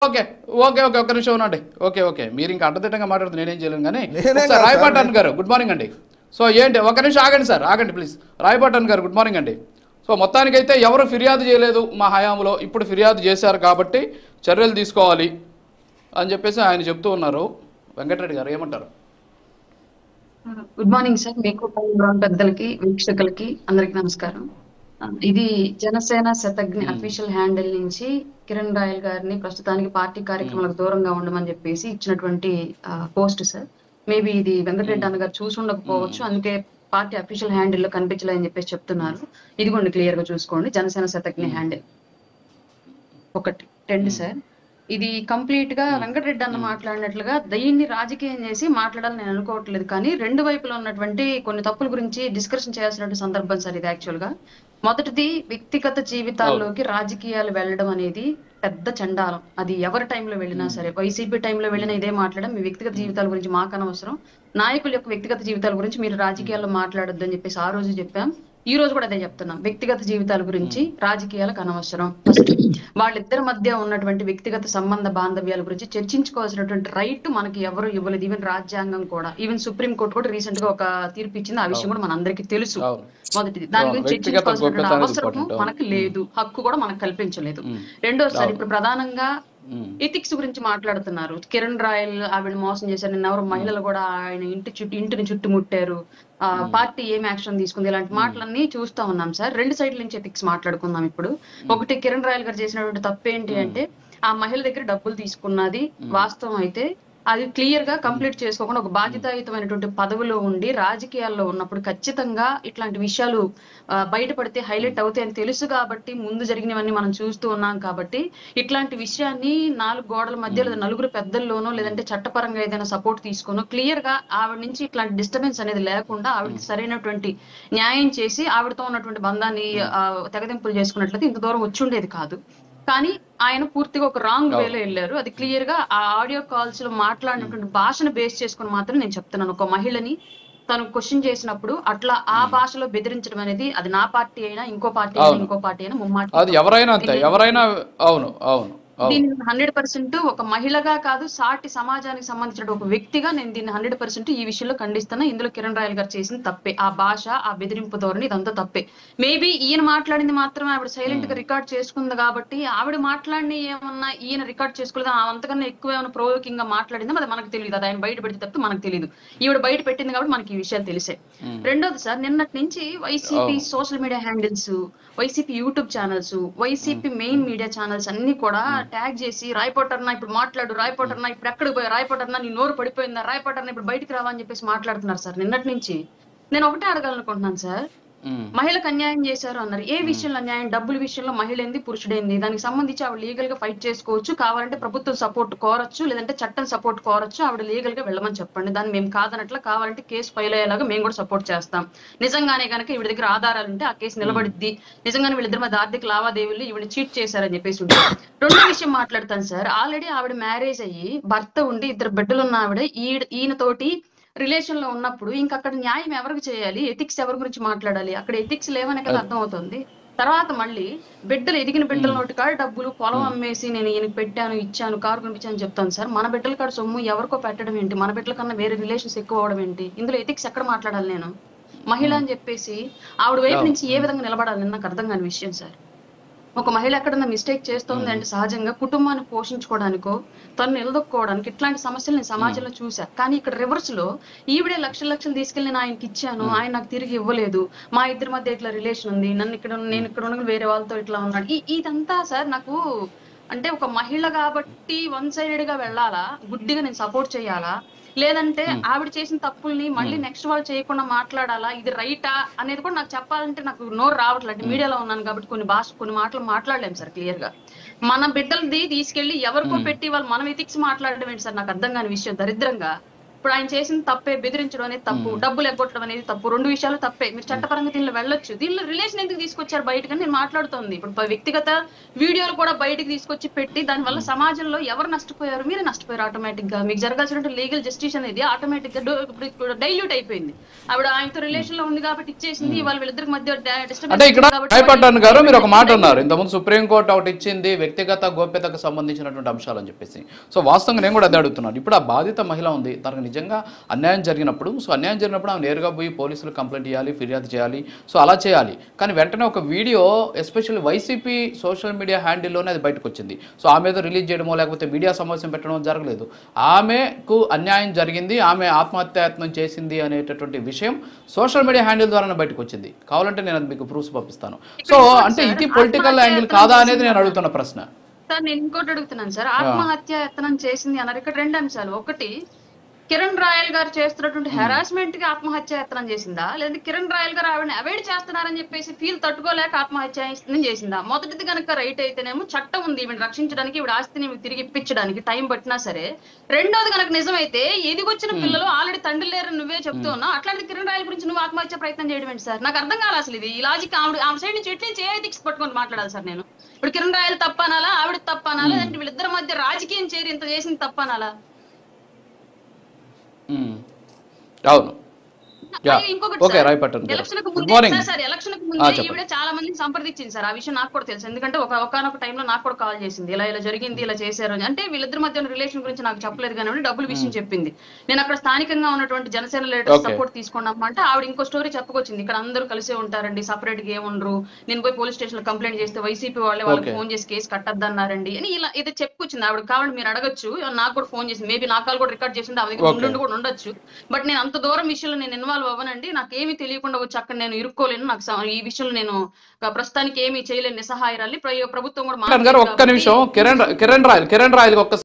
Okay okay okay ఒక్క నిమిషం ఉండండి. ఓకే ఓకే మీరు ఇంకా అడ్డదిడ్డంగా మాట్లాడుతూ నేనేం చేయలేను కానీ నేనేం ఒకసారి కాదు సార్, రాయపాటన్ గారు గుడ్ మార్నింగ్ అండి. సో ఏంటి ఒక్క నిమిషం ఆగండి సార్, ఆగండి ప్లీజ్. రాయపాటన్ గారు గుడ్ మార్నింగ్ అండి. సో మొత్తానికైతే ఎవరు ఫిర్యాదు చేయలేదు మా హయాంలో, ఇప్పుడు ఫిర్యాదు చేశారు కాబట్టి చర్యలు తీసుకోవాలి అని చెప్పేసి ఆయన చెప్తూ ఉన్నారు. వెంకటరెడ్డి గారు ఏమంటారు? గుడ్ మార్నింగ్ సార్, మీకు పెద్దలకి వీక్షకులకి అందరికి నమస్కారం. ఇది జనసేన శతజ్ఞ అఫీషియల్ హ్యాండిల్ నుంచి కిరణ్ రాయల్ గారిని ప్రస్తుతానికి పార్టీ కార్యక్రమాలకు దూరంగా ఉండమని చెప్పేసి ఇచ్చినటువంటి పోస్ట్ సార్. మేబీ ఇది వెంకటరెడ్డి అన్న గారు చూసి ఉండకపోవచ్చు, అందుకే పార్టీ అఫీషియల్ హ్యాండిల్ లో కనిపించలేదని చెప్పేసి చెప్తున్నారు. ఇదిగోండి క్లియర్ గా చూసుకోండి, జనసేన శతజ్ఞ హ్యాండిల్. ఒకటి రెండు సార్, ఇది కంప్లీట్ గా వెంకటరెడ్డి అన్న మాట్లాడినట్లుగా దీన్ని రాజకీయం చేసి మాట్లాడాలని నేను అనుకోవట్లేదు, కానీ రెండు వైపులో ఉన్నటువంటి కొన్ని తప్పుల గురించి డిస్కషన్ చేయాల్సిన సందర్భం సార్ ఇది. యాక్చువల్ గా మొదటిది, వ్యక్తిగత జీవితాల్లోకి రాజకీయాలు వెళ్ళడం అనేది పెద్ద చండాలం. అది ఎవరి టైంలో వెళ్ళినా సరే, వైసీపీ టైంలో వెళ్ళినా ఇదే మాట్లాడడం, మీ వ్యక్తిగత జీవితాల గురించి మాకు అనవసరం, నాయకుల యొక్క వ్యక్తిగత జీవితాల గురించి మీరు రాజకీయాల్లో మాట్లాడొద్దు అని చెప్పేసి ఆ రోజు చెప్పాం. ఈ రోజు కూడా అదే చెప్తున్నాం, వ్యక్తిగత జీవితాల గురించి రాజకీయాలకు అనవసరం. ఫస్ట్ వాళ్ళిద్దరి మధ్య ఉన్నటువంటి వ్యక్తిగత సంబంధ బాంధవ్యాల గురించి చర్చించుకోవాల్సినటువంటి రైట్ మనకి ఎవరు ఇవ్వలేదు. ఈవెన్ రాజ్యాంగం కూడా, ఈవెన్ సుప్రీం కోర్టు కూడా రీసెంట్ గా ఒక తీర్పు ఇచ్చింది, ఆ విషయం కూడా మనందరికీ తెలుసు. మొదటిది, దాని గురించి చర్చించుకోవాల్సినటువంటి అవసరం మనకు లేదు, హక్కు కూడా మనకు కల్పించలేదు. రెండోసారి ఇప్పుడు ప్రధానంగా ఎథిక్స్ గురించి మాట్లాడుతున్నారు. కిరణ్ రాయల్ ఆవిడ మోసం చేశారు, నిన్న ఎవరు మహిళలు కూడా ఆయన ఇంటిని చుట్టుముట్టారు, పార్టీ ఏం యాక్షన్ తీసుకుంది, ఇలాంటి మాటలన్నీ చూస్తా ఉన్నాం సార్. రెండు సైడ్ల నుంచి ఎథిక్స్ మాట్లాడుకుందాం ఇప్పుడు. ఒకటి, కిరణ్ రాయల్ గారు చేసినటువంటి తప్పు ఏంటి అంటే, ఆ మహిళ దగ్గర డబ్బులు తీసుకున్నది వాస్తవం అయితే అది క్లియర్ గా కంప్లీట్ చేసుకోకుండా ఒక బాధ్యతాయుతమైనటువంటి పదవిలో ఉండి రాజకీయాల్లో ఉన్నప్పుడు ఖచ్చితంగా ఇట్లాంటి విషయాలు బయటపడితే హైలైట్ అవుతాయి అని తెలుసు కాబట్టి ముందు జరిగినవన్నీ మనం చూస్తూ ఉన్నాం. కాబట్టి ఇట్లాంటి విషయాన్ని నాలుగు గోడల మధ్య లేదా నలుగురు పెద్దల్లోనో లేదంటే చట్టపరంగా ఏదైనా సపోర్ట్ తీసుకోనో క్లియర్ గా ఆవిడ నుంచి ఇట్లాంటి డిస్టర్బెన్స్ అనేది లేకుండా ఆవిడకి సరైనటువంటి న్యాయం చేసి ఆవిడతో ఉన్నటువంటి బంధాన్ని తెగదింపులు చేసుకున్నట్లయితే ఇంత దూరం వచ్చి ఉండేది కాదు. కానీ ఆయన పూర్తిగా ఒక రాంగ్ వేలో వెళ్ళారు. అది క్లియర్ గా ఆ ఆడియో కాల్స్ లో మాట్లాడినటువంటి భాషను బేస్ చేసుకుని మాత్రం నేను చెప్తున్నాను. ఒక మహిళని తను క్వశ్చన్ చేసినప్పుడు అట్లా ఆ భాషలో బెదిరించడం అనేది, అది నా పార్టీ అయినా ఇంకో పార్టీ అయినా ఇంకో పార్టీ అయినా ముమ్మాటి అది ఎవరైనా అంతే, ఎవరైనా. అవును అవును. దీన్ని 100% ఒక మహిళగా కాదు, సాటి సమాజానికి సంబంధించిన ఒక వ్యక్తిగా నేను దీన్ని 100% ఈ విషయంలో ఖండిస్తున్నా. ఇందులో కిరణ్ రాయల్ గారు చేసిన తప్పే, ఆ భాష, ఆ బెదిరింపు ధోరణి, ఇదంతా తప్పే. మేబీ ఈయన మాట్లాడింది మాత్రమే ఆవిడ సైలెంట్ గా రికార్డ్ చేసుకుంది కాబట్టి ఆవిడ మాట్లాడిన ఏమన్నా ఈయన రికార్డ్ చేసుకోలేదు, అంతకన్నా ఎక్కువ ఏమైనా ప్రొవోకింగ్ గా మాట్లాడిందో అది మనకు తెలియదు, అది ఆయన బయట పెడితే తప్ప మనకు తెలియదు. ఈవిడ బయట పెట్టింది కాబట్టి మనకి ఈ విషయాలు తెలిసే. రెండోది సార్, నిన్నటి నుంచి YCP social media handles, YCP YouTube channels, YCP main media channels అన్ని కూడా ట్యాగ్ చేసి రాయపోటర్నా ఇప్పుడు మాట్లాడు, రాయపోటర్నా ఇప్పుడు ఎక్కడికి పోయా, రాయపోటర్నా నీ నోరు పడిపోయిందా, రాయపోటర్నా ఇప్పుడు బయటికి రావా అని చెప్పేసి మాట్లాడుతున్నారు సార్. నిన్నటి నుంచి నేను ఒకటే అడగాలనుకుంటున్నాను సార్, మహిళకు అన్యాయం చేశారు అన్నారు, ఏ విషయంలో అన్యాయం? డబ్బుల విషయంలో మహిళ ఏంది, పురుషుడేంది? దానికి సంబంధించి ఆవిడ లీగల్ గా ఫైట్ చేసుకోవచ్చు, కావాలంటే ప్రభుత్వం సపోర్ట్ కోరొచ్చు, లేదంటే చట్టం సపోర్ట్ కోరొచ్చు, ఆవిడ లీగల్ గా వెళ్ళమని చెప్పండి, దాన్ని మేము కాదనట్లా, కావాలంటే కేసు ఫైల్ అయ్యేలాగా మేము కూడా సపోర్ట్ చేస్తాం. నిజంగానే కనుక ఈవిడ దగ్గర ఆధారాలు ఉంటే ఆ కేసు నిలబడిద్ది, నిజంగానే వీళ్ళిద్దరి మధ్య ఆర్థిక లావాదేవీలు ఈవిడ చీట్ చేశారని చెప్పేసి ఉంటే. రెండో విషయం మాట్లాడతాను సార్, ఆల్రెడీ ఆవిడ మ్యారేజ్ అయ్యి భర్త ఉండి ఇద్దరు బిడ్డలు ఉన్న ఆవిడ ఈయనతోటి రిలేషన్ లో ఉన్నప్పుడు ఇంక అక్కడ న్యాయం ఎవరికి చేయాలి, ఎథిక్స్ ఎవరి గురించి మాట్లాడాలి? అక్కడ ఎథిక్స్ లేవనే కదా అర్థం అవుతుంది. తర్వాత మళ్ళీ బిడ్డలు, ఎదిగిన బిడ్డల నోటి కాడ డబ్బులు, పొలం అమ్మేసి నేను ఈయనకి పెట్టాను, ఇచ్చాను, కారు కొనిపించాను చెప్తాను సార్. మన బిడ్డల కాడ సొమ్ము ఎవరికో పెట్టడం ఏంటి? మన బిడ్డల కన్నా వేరే రిలేషన్స్ ఎక్కువ అవడం ఏంటి? ఇందులో ఎథిక్స్ ఎక్కడ మాట్లాడాలి? నేను మహిళ అని చెప్పేసి ఆవిడ వైపు నుంచి ఏ విధంగా నిలబడాలని నాకు అర్థం కాని విషయం సార్. ఒక మహిళ ఎక్కడన్నా మిస్టేక్ చేస్తోంది అంటే సహజంగా కుటుంబాన్ని పోషించుకోవడానికో తను నిలదొక్కోవడానికి ఇట్లాంటి సమస్యలు నేను సమాజంలో చూసా. కానీ ఇక్కడ రివర్స్ లో ఈవిడే లక్షలు తీసుకెళ్లి నేను ఆయనకి ఇచ్చాను, ఆయన నాకు తిరిగి ఇవ్వలేదు, మా ఇద్దరి మధ్య ఇట్లా రిలేషన్ ఉంది, నేను ఇక్కడ ఉన్న వేరే వాళ్ళతో ఇట్లా ఉన్నాడు. ఇదంతా సార్ నాకు అంటే ఒక మహిళ కాబట్టి వన్ సైడెడ్ గా వెళ్ళాలా, గుడ్డిగా నేను సపోర్ట్ చేయాలా, లేదంటే ఆవిడ చేసిన తప్పుల్ని మళ్ళీ నెక్స్ట్ వాళ్ళు చేయకుండా మాట్లాడాలా, ఇది రైటా అనేది కూడా నాకు చెప్పాలంటే నాకు నోరు రావట్లేదు. మీడియాలో ఉన్నాను కాబట్టి కొన్ని మాటలు మాట్లాడలేము సార్ క్లియర్ గా. మన బిడ్డలది తీసుకెళ్లి ఎవరికో పెట్టి వాళ్ళు మనం ఎథిక్స్ మాట్లాడడం ఏంటి సార్? నాకు అర్థం కాని విషయం దరిద్రంగా. ఇప్పుడు ఆయన చేసిన తప్పే, బెదిరించడం అనేది తప్పు, డబ్బులు ఎగ్గొట్టడం అనేది తప్పు, రెండు విషయాలు తప్పే. మీరు చట్టపరంగా దీనిలో వెళ్ళొచ్చు. దీనిలో రిలేషన్ ఎందుకు తీసుకొచ్చారు బయటకు అని నేను మాట్లాడుతోంది. ఇప్పుడు వ్యక్తిగత వీడియోలు కూడా బయటకు తీసుకొచ్చి పెట్టి దానివల్ల సమాజంలో ఎవరు నష్టపోయారు? మీరే నష్టపోయారు. ఆటోమేటిక్ గా మీకు జరగాల్సిన లీగల్ జస్టిస్ అనేది ఆటోమేటిక్ గా డైల్యూట్ అయిపోయింది. ఆవిడ ఆయనతో రిలేషన్ లో ఉంది కాబట్టి ఇచ్చేసింది. వాళ్ళ వీళ్ళిద్దరికి మధ్య అంటే ఇక్కడ రాయపట్టాన్ గారు మీరు ఒక మాట అన్నారు, ఇంతకుముందు సుప్రీంకోర్టు ఒకటి ఇచ్చింది వ్యక్తిగత గోప్యతకు సంబంధించినటువంటి అంశాలు అని చెప్పేసి. సో వాస్తవంగా నేను కూడా అదే అడుగుతున్నాను. ఇప్పుడు ఆ బాధిత మహిళ ఉంది, తనకు నిజంగా అన్యాయం జరిగినప్పుడు, సో అన్యాయం జరిగినప్పుడు ఆమె నేరుగా పోయి పోలీసులు కంప్లైంట్ చేయాలి, ఫిర్యాదు చేయాలి, సో అలా చేయాలి. కానీ వెంటనే ఒక video especially YCP social media హ్యాండిల్లోనే అది బయటకు వచ్చింది. సో ఆమె మీద రిలీజ్ చేయడమో లేకపోతే మీడియా సమావేశం పెట్టడమో జరగలేదు. ఆమెకు అన్యాయం జరిగింది, ఆమె ఆత్మహత్యాయత్నం చేసింది అనేటటువంటి విషయం సోషల్ మీడియా హ్యాండిల్ ద్వారానే బయటకు వచ్చింది. కావాలంటే నేను అది మీకు ప్రూఫ్స్ పంపిస్తాను. సో అంటే ఇది పొలిటికల్ యాంగిల్ కాదా అనేది నేను అడుగుతున్న ప్రశ్న. సార్ నేను ఇంకోటి అడుగుతున్నాను సార్, ఆత్మహత్య యత్నం చేసింది అన్నారు. ఇక్కడ రెండు అంశాలు. ఒకటి, కిరణ్ రాయల్ గారు చేస్తున్నటువంటి హెరాస్మెంట్ కి ఆత్మహత్య యత్నం చేసిందా, లేదా కిరణ్ రాయల్ గారు ఆవిడని అవాయిడ్ చేస్తున్నారని చెప్పేసి ఫీల్ తట్టుకోలేక ఆత్మహత్య యత్నం చేసిందా? మొదటిది కనుక రైట్ అయితేనేమో చట్టం ఉంది ఈవిడ రక్షించడానికి, ఈవిడ ఆస్తిని తిరిగి ఇప్పించడానికి టైం పట్టినా సరే. రెండోది కనుక నిజమైతే ఎదిగొచ్చిన పిల్లలు ఆల్రెడీ తండ్రి లేరని నువ్వే చెప్తూ ఉన్నావు. అట్లాంటి కిరణ్ రాయల్ గురించి నువ్వు ఆత్మహత్య ప్రయత్నం చేయడం ఏంటి సార్? నాకు అర్థం కాదు అసలు ఇది. ఈ లాజిక్ ఆమె సైడ్ నుంచి ఎట్లా ఏ ఎథిక్స్ పట్టుకొని మాట్లాడాలి సార్ నేను? ఇప్పుడు కిరణ్ రాయల్ తప్పనాలా, ఆవిడ తప్పనాలా, లేదంటే వీళ్ళిద్దరి మధ్య రాజకీయం చేరి ఇంత చేసింది తప్పనాలా? అవును. ఎలక్షన్ కు ముందే ఈవిడ చాలా మందిని సంప్రదించింది సార్. ఆ విషయం నాకు కూడా తెలుసు. ఎందుకంటే ఒకనొక టైంలో నాకు కూడా కాల్ చేసింది, ఇలా ఇలా జరిగింది, ఇలా చేశారు అని. అంటే వీళ్ళిద్దరి మధ్య రిలేషన్ గురించి నాకు చెప్పలేదు కానీ డబ్బుల విషయం చెప్పింది. నేను అక్కడ స్థానికంగా ఉన్నటువంటి జనసేన లీడర్ సపోర్ట్ తీసుకున్నాం అంటే ఆవిడ ఇంకో స్టోరీ చెప్పుకొచ్చింది. ఇక్కడ అందరూ కలిసే ఉంటారండి, సపరేట్ గా ఏముండరు, నేను పోయి పోలీస్ స్టేషన్ లో కంప్లైంట్ చేస్తే వైసీపీ వాళ్ళకి ఫోన్ చేసి కేసు కట్టద్దన్నారండి అని ఇలా ఇది చెప్పుకొచ్చింది ఆవిడ. కావాలి మీరు అడగచ్చు, నాకు కూడా ఫోన్ చేసి మేబీ నా కాల్ కూడా రికార్డ్ చేసింది, ఆమె దగ్గర కూడా ఉండొచ్చు. బట్ నేను అంత దూరం విషయంలో నేను ఇన్వాల్వ్ అవ్వనండి, నాకేమీ తెలియకుండా వచ్చి అక్కడ నేను ఇరుక్కోలేను, నాకు ఈ విషయంలో నేను ప్రస్తుతానికి ఏమీ చేయలేను, నిస్సహాయరాలి. ప్రభుత్వం కూడా ఒక్క నిమిషం కిరణ్ రాయల్ ఒక్క